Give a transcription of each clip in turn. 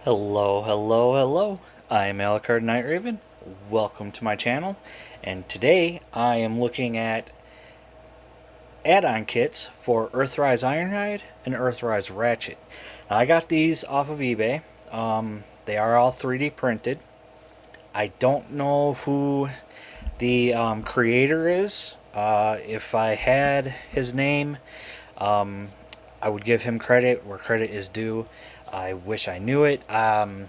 Hello, hello, hello. I'm Alucard Night Raven. Welcome to my channel. And today I am looking at add-on kits for Earthrise Ironhide and Earthrise Ratchet. Now, I got these off of eBay. They are all 3D printed. I don't know who the creator is. If I had his name, I would give him credit where credit is due. I wish I knew it. I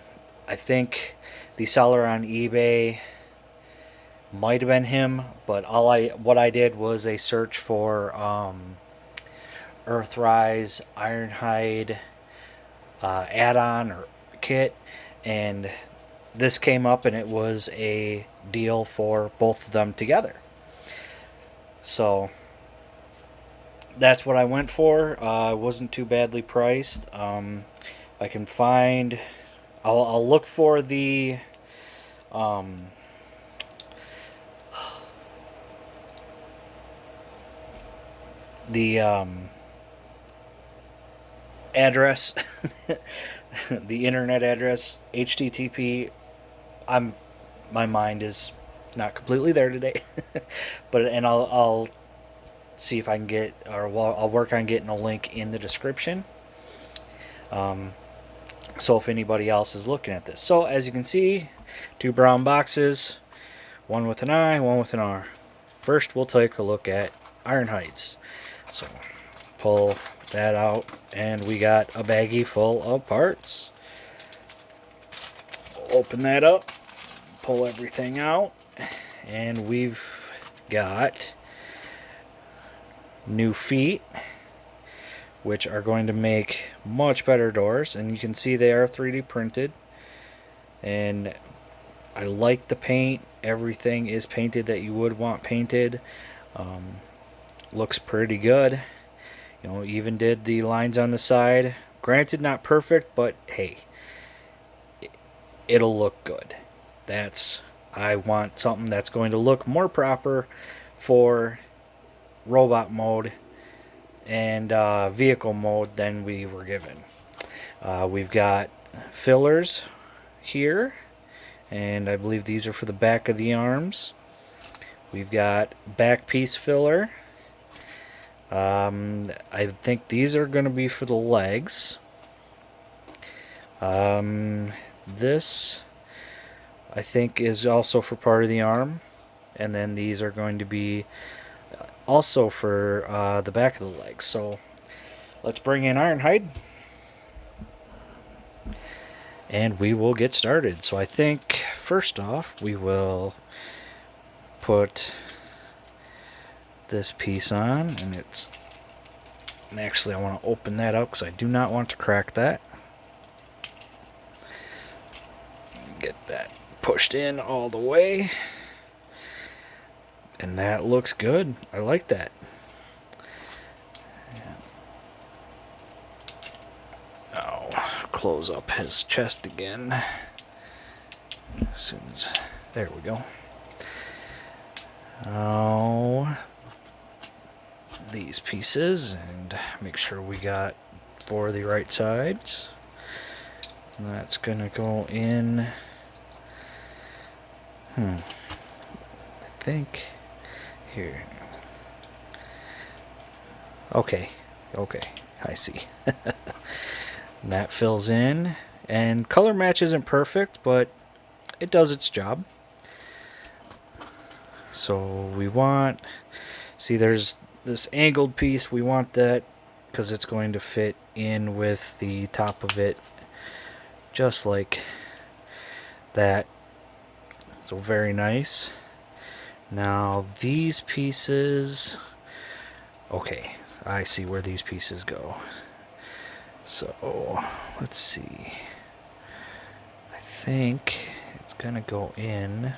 think the seller on eBay might have been him, but what I did was a search for Earthrise Ironhide add-on or kit, and this came up, and it was a deal for both of them together. So that's what I went for. It wasn't too badly priced. I can find. I'll look for the address, the internet address, HTTP. My mind is not completely there today, but I'll see if I can get, or I'll work on getting a link in the description. So if anybody else is looking at this. So as you can see, two brown boxes, one with an I, one with an R. First we'll take a look at Ironhides. So pull that out, and we got a baggie full of parts. We'll open that up, pull everything out, and we've got new feet, which are going to make much better doors, and you can see they are 3D printed, and I like the paint. Everything is painted that you would want painted. Looks pretty good. You know, even did the lines on the side. Granted, not perfect, but hey, it'll look good. I want something that's going to look more proper for robot mode and vehicle mode than we were given. We've got fillers here, and I believe these are for the back of the arms. We've got back piece filler. I think these are going to be for the legs. This I think is also for part of the arm, and then these are going to be also for the back of the legs. So let's bring in Ironhide, and we will get started. So I think first off we will put this piece on, and actually I want to open that up because I do not want to crack that. Get that pushed in all the way. And that looks good. I like that. I'll close up his chest again. As soon as, there we go. Oh, these pieces, and make sure we got for the right sides. And that's gonna go in. I think. Here. Okay, I see. And that fills in, and color match isn't perfect, but it does its job. So we want, see there's this angled piece, we want that because it's going to fit in with the top of it just like that. So very nice. Now these pieces, okay, I see where these pieces go. So let's see. I think it's gonna go in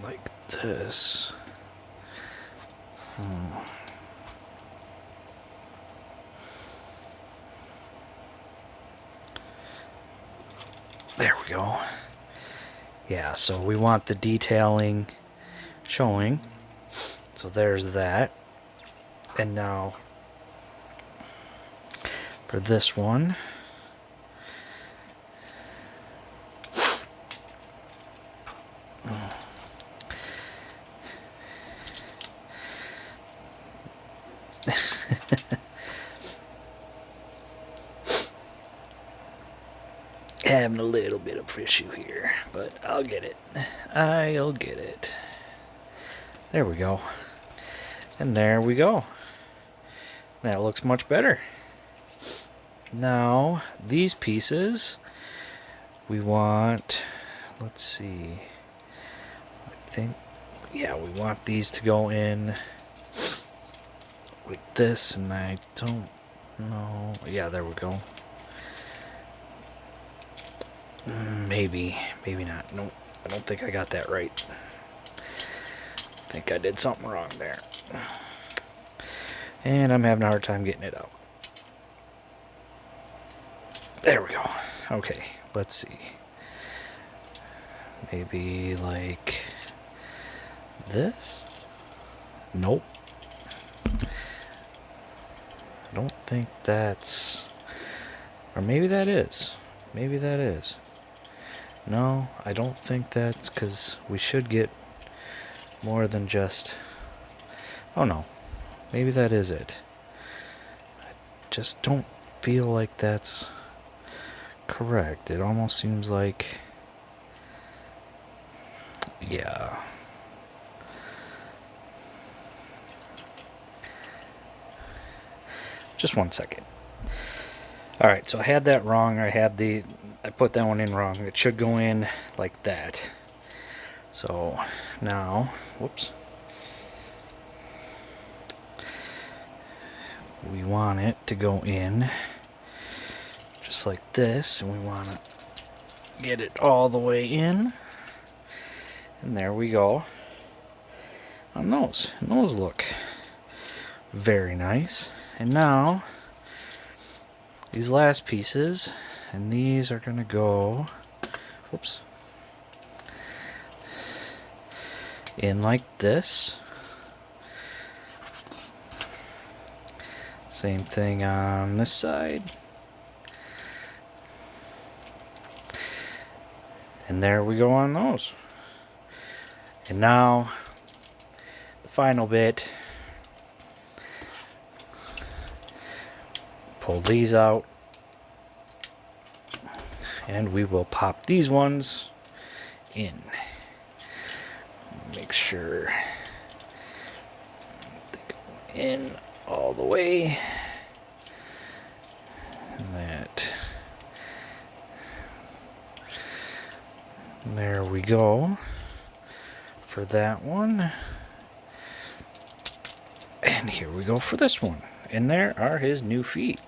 like this. There we go. Yeah, so we want the detailing showing. So there's that. And now for this one. Having a little bit of issue here, but I'll get it. I'll get it. There we go. And there we go. That looks much better. Now, these pieces, we want, let's see, I think, yeah, we want these to go in like this, and I don't know. Yeah, there we go. Maybe not. Nope, I don't think I got that right. I think I did something wrong there. And I'm having a hard time getting it out. There we go. Okay, let's see. Maybe like this? Nope. I don't think that's... Or maybe that is. Maybe that is. No, I don't think that's, because we should get more than just... Oh no. Maybe that is it. I just don't feel like that's correct. It almost seems like... Yeah. Just one second. Alright, so I had that wrong. I put that one in wrong. It should go in like that. So now, whoops. We want it to go in just like this, and we want to get it all the way in. And there we go. On those. And those look very nice. And now, these last pieces, and these are going to go, whoops, in like this. Same thing on this side. And there we go on those. And now, the final bit. Pull these out. And we will pop these ones in. Make sure they go in all the way. And that. There we go for that one. And here we go for this one. And there are his new feet.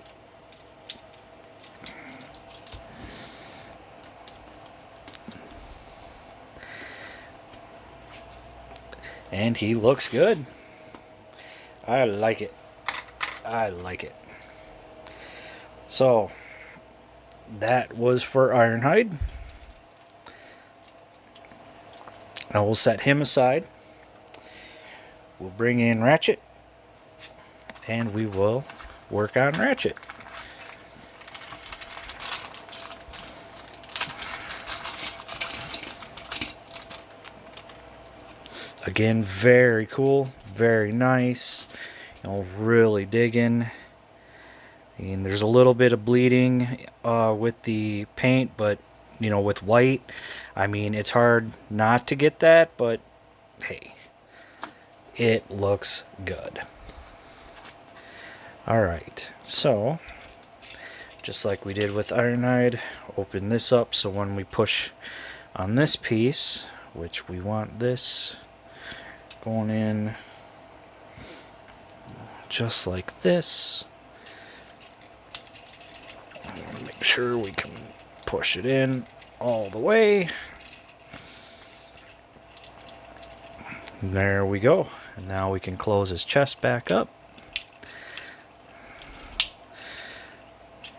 And he looks good. I like it. I like it. So, that was for Ironhide. Now we'll set him aside. We'll bring in Ratchet. And we will work on Ratchet. Again, very cool, very nice. You know, really digging. And there's a little bit of bleeding with the paint, but you know, with white, I mean, it's hard not to get that, but hey, it looks good. Alright, so just like we did with Ironhide, open this up so when we push on this piece, which we want this going in just like this. Make sure we can push it in all the way. And there we go. And now we can close his chest back up.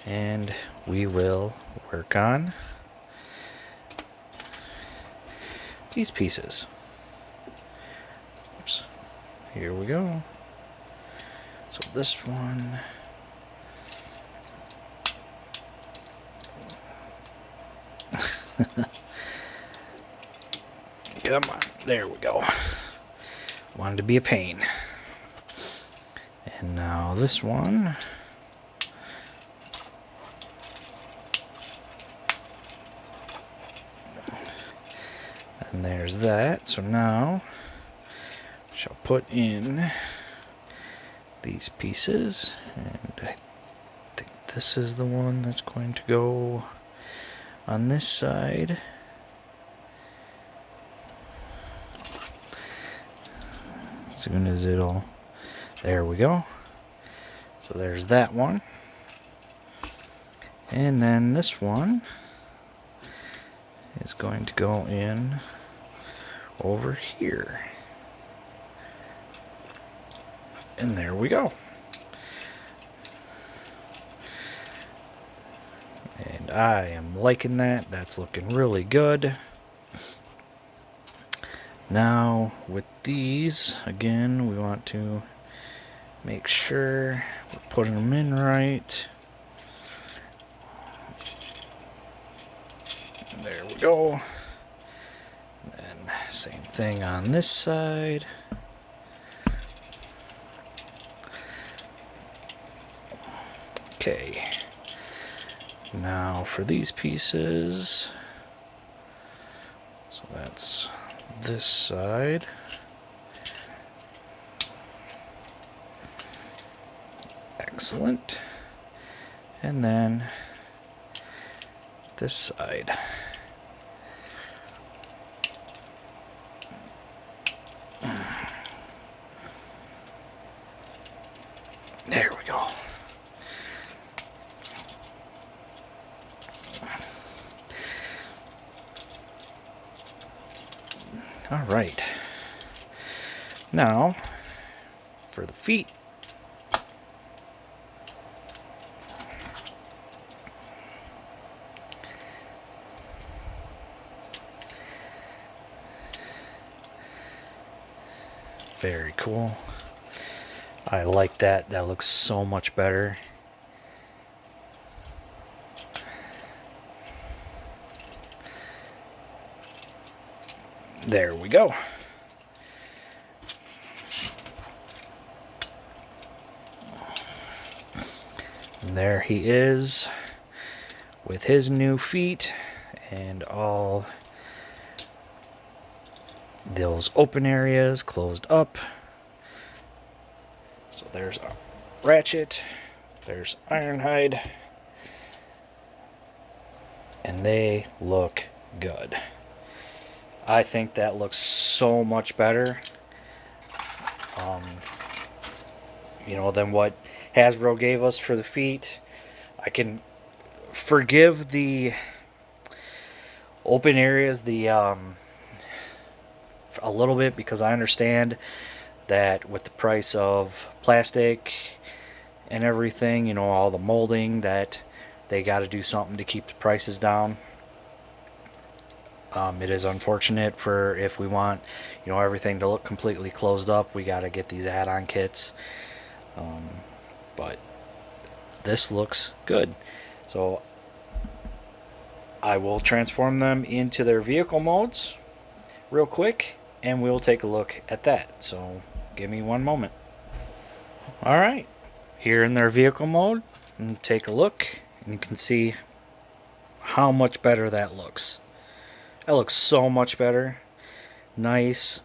And we will work on these pieces. Oops. Here we go. So this one, Come on, there we go. Wanted to be a pain. And now this one. And there's that. So now I shall put in these pieces, and I think this is the one that's going to go on this side. As soon as it'll, there we go. So there's that one. And then this one is going to go in over here. And there we go. And I am liking that. That's looking really good. Now with these, again, we want to make sure we're putting them in right. There we go. And same thing on this side. Okay. Now for these pieces, so that's this side. Excellent. And then this side. There we go. All right. Now, for the feet. Very cool. I like that. That looks so much better. There we go. And there he is with his new feet and all those open areas closed up. So there's a Ratchet, there's Ironhide, and they look good. I think that looks so much better, than what Hasbro gave us for the feet. I can forgive the open areas, a little bit, because I understand that with the price of plastic and everything, all the molding, that they got to do something to keep the prices down. It is unfortunate for if we want, everything to look completely closed up, we got to get these add-on kits. But this looks good. So I will transform them into their vehicle modes real quick, and we'll take a look at that. So give me one moment. Alright, here in their vehicle mode, and take a look, and you can see how much better that looks. That looks so much better. Nice,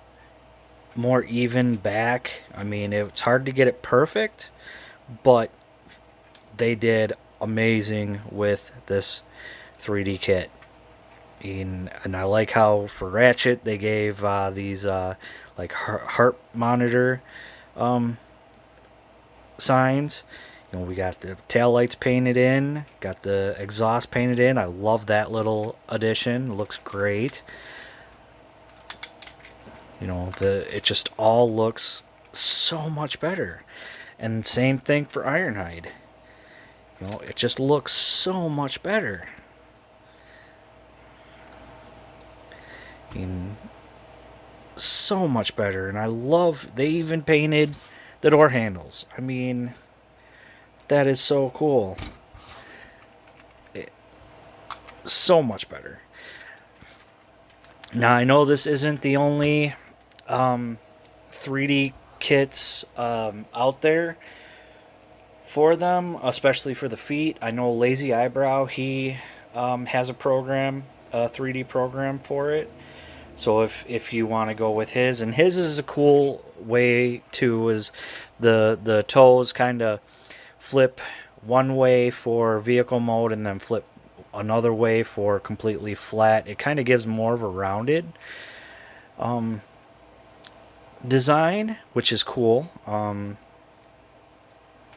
more even back. I mean, it's hard to get it perfect, but they did amazing with this 3D kit. And I like how for Ratchet they gave these like heart monitor signs. We got the tail lights painted in, got the exhaust painted in. I love that little addition. It looks great. It just all looks so much better. And same thing for Ironhide. It just looks so much better. So much better. And I love, they even painted the door handles. I mean, that is so cool. So much better. Now I know this isn't the only 3D kits out there for them, especially for the feet. I know Lazy Eyebrow, he has a program, a 3D program for it. So if you want to go with his, and his is a cool way too, is the toes kind of flip one way for vehicle mode and then flip another way for completely flat. It kind of gives more of a rounded design, which is cool.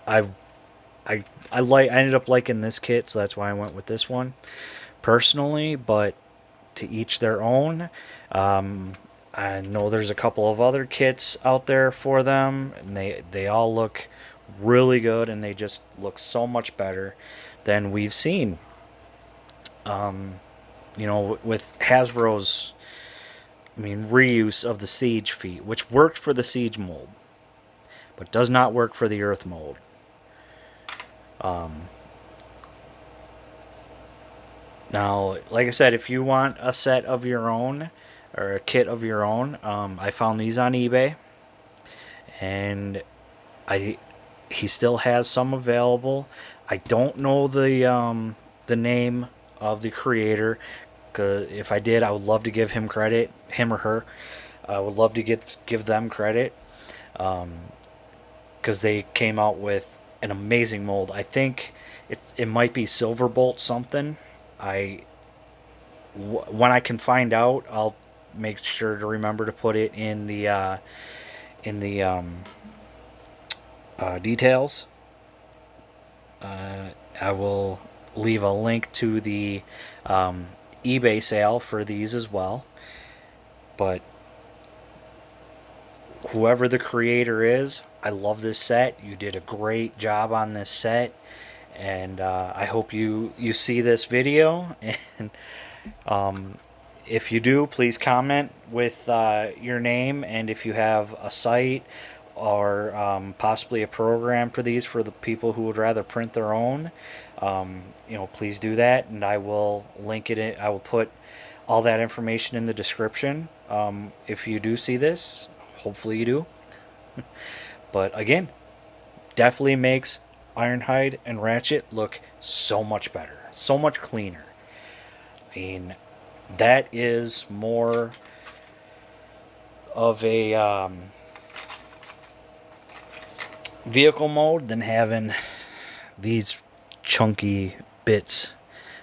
I I ended up liking this kit, so that's why I went with this one personally. But to each their own. I know there's a couple of other kits out there for them, and they all look really good, and they just look so much better than we've seen. You know, with Hasbro's, I mean, reuse of the Siege feet, which worked for the Siege mold, but does not work for the Earth mold. Now, like I said, if you want a set of your own or a kit of your own, I found these on eBay, and I he still has some available. I don't know the name of the creator. 'Cause if I did, I would love to give him credit, him or her. I would love to give them credit because they came out with an amazing mold. I think it might be Silverbolt something. When I can find out, I'll make sure to remember to put it in the details. I will leave a link to the eBay sale for these as well. But whoever the creator is, I love this set. You did a great job on this set, and I hope you see this video. And if you do, please comment with your name, and if you have a site or possibly a program for these for the people who would rather print their own, you know, please do that, and I will link it in. I will put all that information in the description. If you do see this, hopefully you do. But again, definitely makes Ironhide and Ratchet look so much better, so much cleaner. I mean, that is more of a vehicle mode than having these chunky bits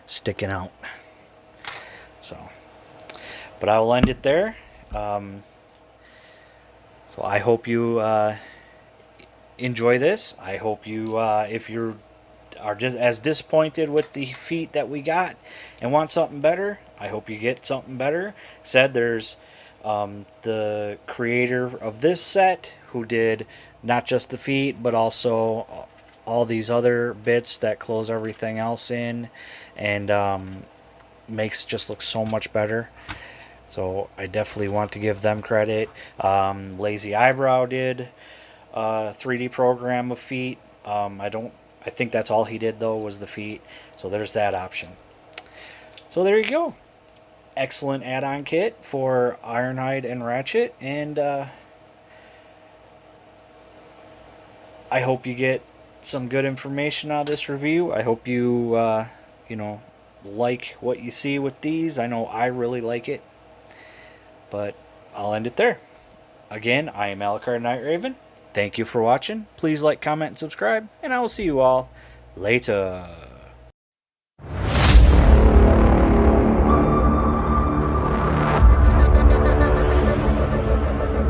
sticking out. So, but I will end it there. So I hope you enjoy this. I hope you, if you are just as disappointed with the feet that we got and want something better, I hope you get something better. Said there's the creator of this set who did not just the feet but also all these other bits that close everything else in, and makes just look so much better. So I definitely want to give them credit. Lazy Eyebrow did a 3D program of feet. I think that's all he did though was the feet. So there's that option. So there you go. Excellent add-on kit for Ironhide and Ratchet, and I hope you get some good information out of this review. I hope you you know, like what you see with these. I know I really like it. But I'll end it there. Again, I am Alucard Night Raven. Thank you for watching. Please like, comment, and subscribe, and I will see you all later.